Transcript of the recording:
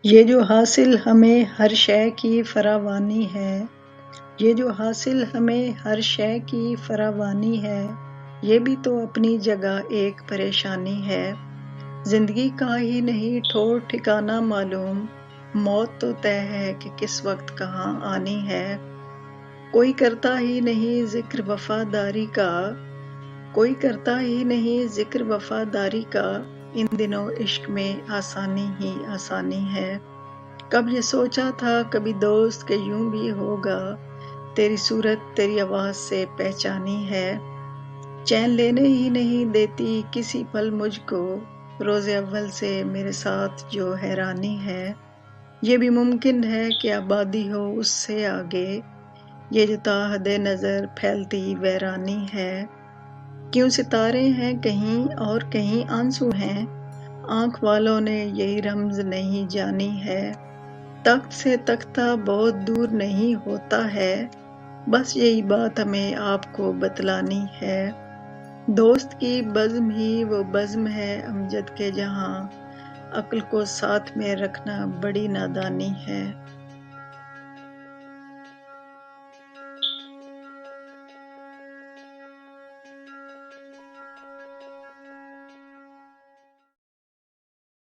یہ جو حاصل ہمیں ہر شے کی فراوانی ہے، یہ جو حاصل ہمیں ہر شے کی فراوانی ہے، یہ بھی تو اپنی جگہ ایک پریشانی ہے۔ زندگی کا ہی نہیں ٹھور ٹھکانہ معلوم، موت تو طے ہے کہ کس وقت کہاں آنی ہے۔ کوئی کرتا ہی نہیں ذکر وفاداری کا، کوئی کرتا ہی نہیں ذکر وفاداری کا، ان دنوں عشق میں آسانی ہی آسانی ہے۔ کب یہ سوچا تھا کبھی دوست کہ یوں بھی ہوگا، تیری صورت تیری آواز سے پہچانی ہے۔ چین لینے ہی نہیں دیتی کسی پل مجھ کو، روز اول سے میرے ساتھ جو حیرانی ہے۔ یہ بھی ممکن ہے کہ آبادی ہو اس سے آگے، یہ جو تا حد نظر پھیلتی ویرانی ہے۔ کیوں ستارے ہیں کہیں اور کہیں آنسو ہیں، آنکھ والوں نے یہی رمز نہیں جانی ہے۔ تخت سے تختہ بہت دور نہیں ہوتا ہے، بس یہی بات ہمیں آپ کو بتلانی ہے۔ دوست کی بزم ہی وہ بزم ہے امجد کے جہاں، عقل کو ساتھ میں رکھنا بڑی نادانی ہے۔